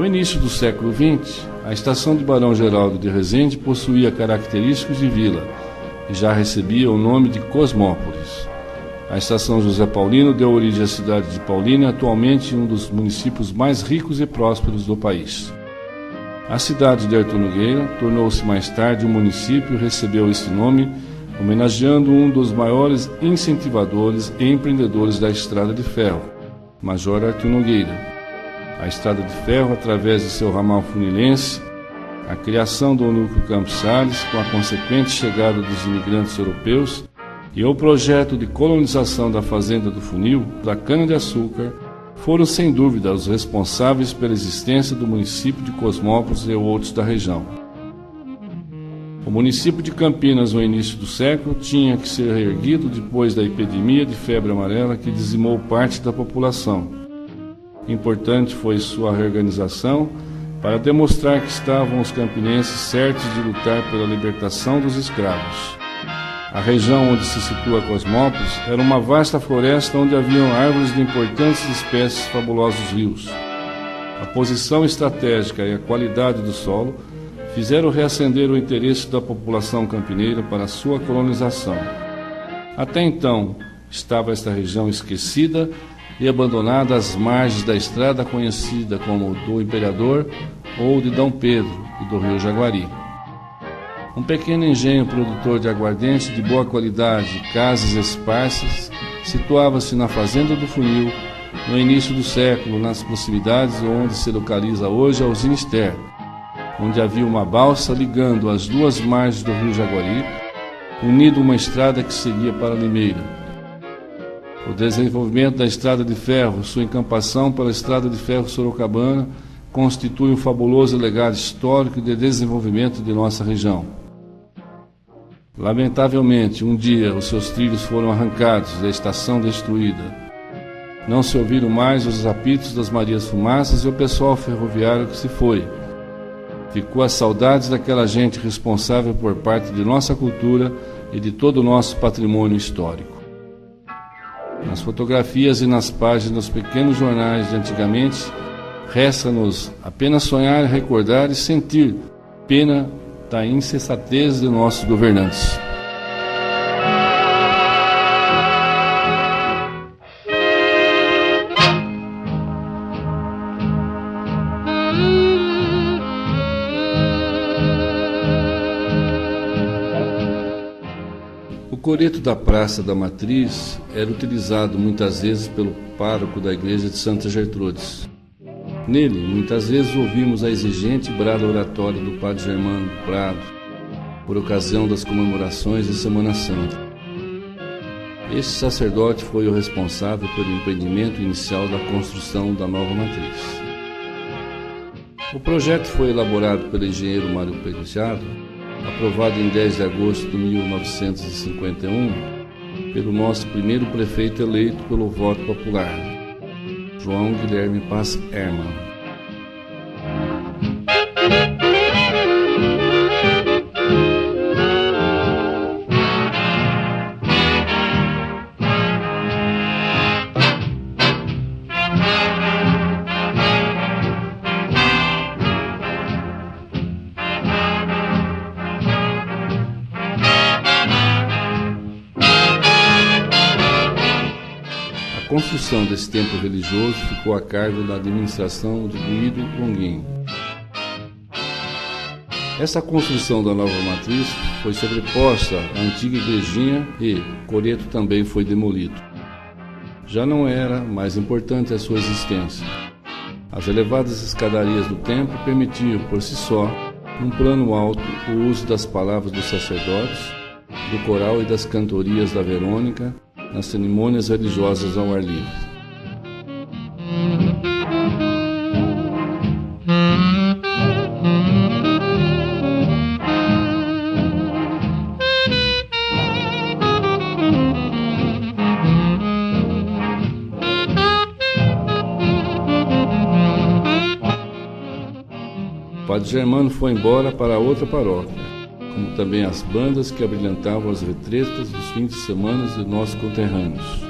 No início do século XX, a estação de Barão Geraldo de Resende possuía características de vila e já recebia o nome de Cosmópolis. A estação José Paulino deu origem à cidade de Paulínia, atualmente um dos municípios mais ricos e prósperos do país. A cidade de Artur Nogueira tornou-se mais tarde um município e recebeu esse nome, homenageando um dos maiores incentivadores e empreendedores da Estrada de Ferro, Major Artur Nogueira. A Estrada de Ferro, através de seu ramal funilense, a criação do núcleo Campos Sales, com a consequente chegada dos imigrantes europeus, e o projeto de colonização da fazenda do funil, da cana-de-açúcar, foram sem dúvida os responsáveis pela existência do município de Cosmópolis e outros da região. O município de Campinas, no início do século, tinha que ser reerguido depois da epidemia de febre amarela que dizimou parte da população. Importante foi sua reorganização para demonstrar que estavam os campinenses certos de lutar pela libertação dos escravos. A região onde se situa Cosmópolis era uma vasta floresta onde haviam árvores de importantes espécies, fabulosos rios. A posição estratégica e a qualidade do solo fizeram reacender o interesse da população campineira para a sua colonização. Até então, estava esta região esquecida e abandonada às margens da estrada conhecida como do Imperador ou de D. Pedro e do rio Jaguari. Um pequeno engenho produtor de aguardente de boa qualidade, casas esparsas, situava-se na Fazenda do Funil, no início do século, nas proximidades onde se localiza hoje a usina Ster, onde havia uma balsa ligando as duas margens do rio Jaguari, unindo uma estrada que seguia para Limeira. O desenvolvimento da Estrada de Ferro, sua encampação pela Estrada de Ferro Sorocabana, constitui um fabuloso legado histórico de desenvolvimento de nossa região. Lamentavelmente, um dia os seus trilhos foram arrancados e a estação destruída. Não se ouviram mais os apitos das Marias Fumaças e o pessoal ferroviário que se foi. Ficou as saudades daquela gente responsável por parte de nossa cultura e de todo o nosso patrimônio histórico. Nas fotografias e nas páginas dos pequenos jornais de antigamente, resta-nos apenas sonhar, recordar e sentir pena da insensatez de nossos governantes. O coreto da Praça da Matriz era utilizado muitas vezes pelo pároco da igreja de Santa Gertrudes. Nele, muitas vezes ouvimos a exigente brada oratória do padre Germano do Prado, por ocasião das comemorações de Semana Santa. Este sacerdote foi o responsável pelo empreendimento inicial da construção da nova matriz. O projeto foi elaborado pelo engenheiro Mário Penteado, aprovado em 10 de agosto de 1951, pelo nosso primeiro prefeito eleito pelo voto popular, João Guilherme Paz Hermann. A construção desse templo religioso ficou a cargo da administração de Guido Longuinho. Essa construção da nova matriz foi sobreposta à antiga igrejinha e o coreto também foi demolido. Já não era mais importante a sua existência. As elevadas escadarias do templo permitiam, por si só, num plano alto, o uso das palavras dos sacerdotes, do coral e das cantorias da Verônica, nas cerimônias religiosas ao ar livre. O padre Germano foi embora para outra paróquia, como também as bandas que abrilhantavam as retretas dos fins de semana de nossos conterrâneos.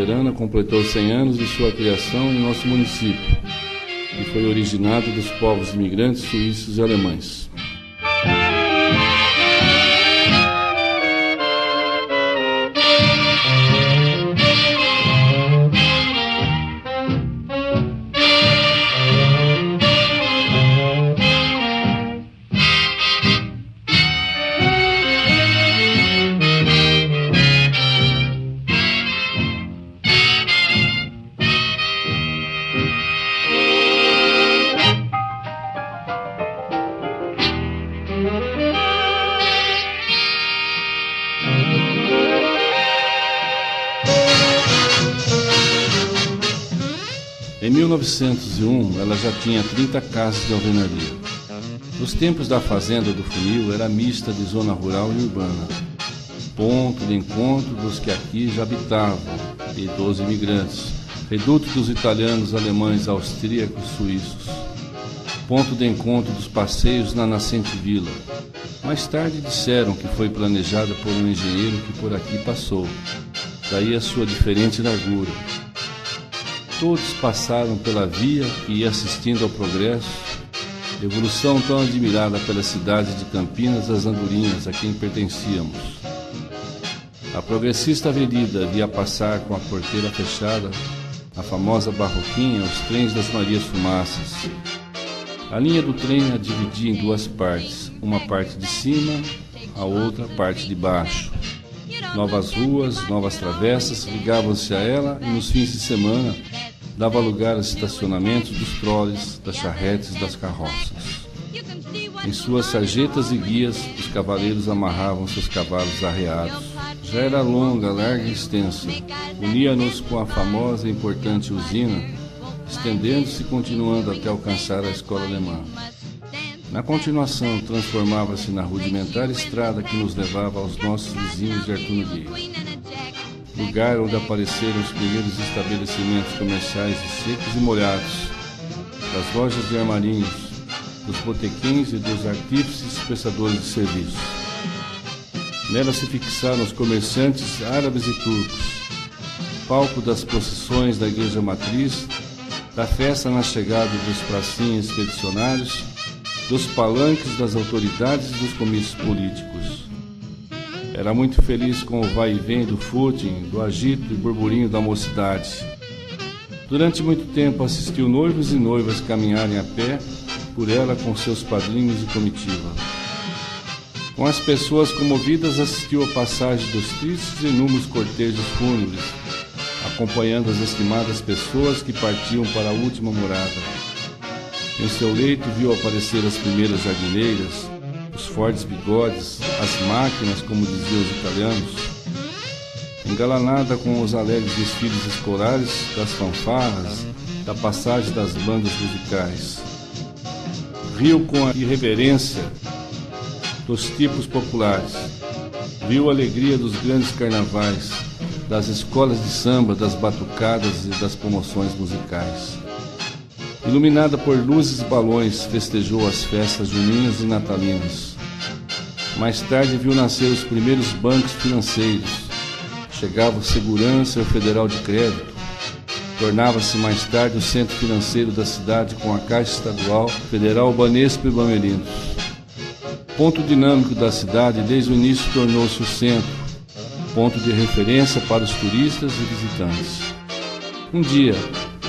veterana completou 100 anos de sua criação em nosso município e foi originado dos povos imigrantes suíços e alemães. Em 1901, ela já tinha 30 casas de alvenaria. Nos tempos da Fazenda do Funil, era mista de zona rural e urbana, ponto de encontro dos que aqui já habitavam, e dos imigrantes, reduto dos italianos, alemães, austríacos, suíços, ponto de encontro dos passeios na nascente vila. Mais tarde disseram que foi planejada por um engenheiro que por aqui passou, daí a sua diferente largura. Todos passaram pela via que ia assistindo ao progresso, evolução tão admirada pela cidade de Campinas das Andorinhas, a quem pertencíamos. A progressista avenida via passar com a porteira fechada, a famosa barroquinha, os trens das Marias Fumaças. A linha do trem a dividia em duas partes, uma parte de cima, a outra parte de baixo. Novas ruas, novas travessas ligavam-se a ela e nos fins de semana dava lugar aos estacionamentos dos troles, das charretes, das carroças. Em suas sarjetas e guias, os cavaleiros amarravam seus cavalos arreados. Já era longa, larga e extensa, unia-nos com a famosa e importante usina, estendendo-se e continuando até alcançar a escola alemã. Na continuação, transformava-se na rudimentar estrada que nos levava aos nossos vizinhos de Artur Nogueira, lugar onde apareceram os primeiros estabelecimentos comerciais de secos e molhados, das lojas de armarinhos, dos botequins e dos artífices prestadores de serviços. Nela se fixaram os comerciantes árabes e turcos, palco das procissões da igreja matriz, da festa na chegada dos pracinhas expedicionários, dos palanques das autoridades e dos comícios políticos. Era muito feliz com o vai e vem do footing, do agito e burburinho da mocidade. Durante muito tempo assistiu noivos e noivas caminharem a pé por ela com seus padrinhos e comitiva. Com as pessoas comovidas assistiu a passagem dos tristes e inúmeros cortejos fúnebres, acompanhando as estimadas pessoas que partiam para a última morada. Em seu leito viu aparecer as primeiras jardineiras, os fortes bigodes, as máquinas, como diziam os italianos, engalanada com os alegres desfiles escolares, das fanfarras, da passagem das bandas musicais. Riu com a irreverência dos tipos populares, viu a alegria dos grandes carnavais, das escolas de samba, das batucadas e das promoções musicais. Iluminada por luzes e balões, festejou as festas juninas e natalinas. Mais tarde viu nascer os primeiros bancos financeiros. Chegava o Segurança e o Federal de Crédito. Tornava-se mais tarde o centro financeiro da cidade com a Caixa Estadual, Federal, Banespa e Bamerinos. Ponto dinâmico da cidade, desde o início tornou-se o centro, ponto de referência para os turistas e visitantes. Um dia,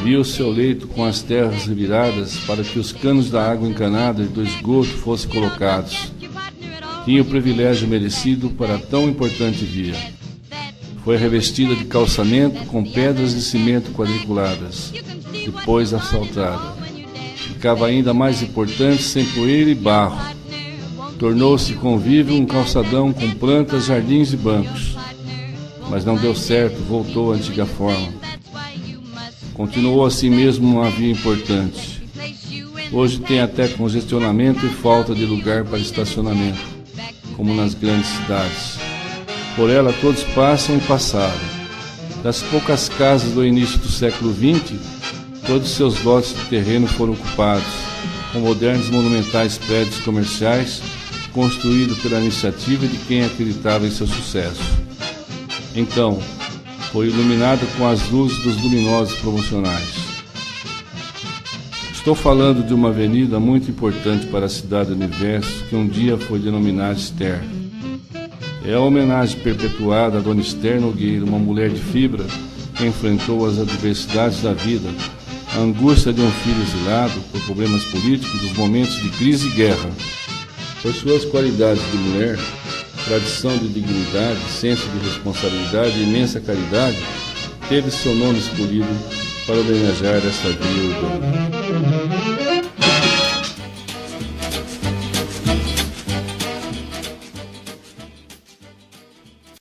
viu seu leito com as terras reviradas para que os canos da água encanada e do esgoto fossem colocados. Tinha o privilégio merecido para tão importante via. Foi revestida de calçamento com pedras de cimento quadriculadas, depois asfaltada. Ficava ainda mais importante sem poeira e barro. Tornou-se convívio um calçadão com plantas, jardins e bancos. Mas não deu certo, voltou à antiga forma. Continuou assim mesmo uma via importante. Hoje tem até congestionamento e falta de lugar para estacionamento, como nas grandes cidades. Por ela todos passam e passaram. Das poucas casas do início do século XX, todos seus lotes de terreno foram ocupados, com modernos e monumentais prédios comerciais, construídos pela iniciativa de quem acreditava em seu sucesso. Então, foi iluminada com as luzes dos luminosos promocionais. Estou falando de uma avenida muito importante para a cidade do Universo, que um dia foi denominada Esther. É a homenagem perpetuada a Dona Esther Nogueira, uma mulher de fibra que enfrentou as adversidades da vida, a angústia de um filho exilado por problemas políticos dos momentos de crise e guerra. Por suas qualidades de mulher, tradição de dignidade, senso de responsabilidade e imensa caridade, teve seu nome escolhido para homenagear esta via urbana.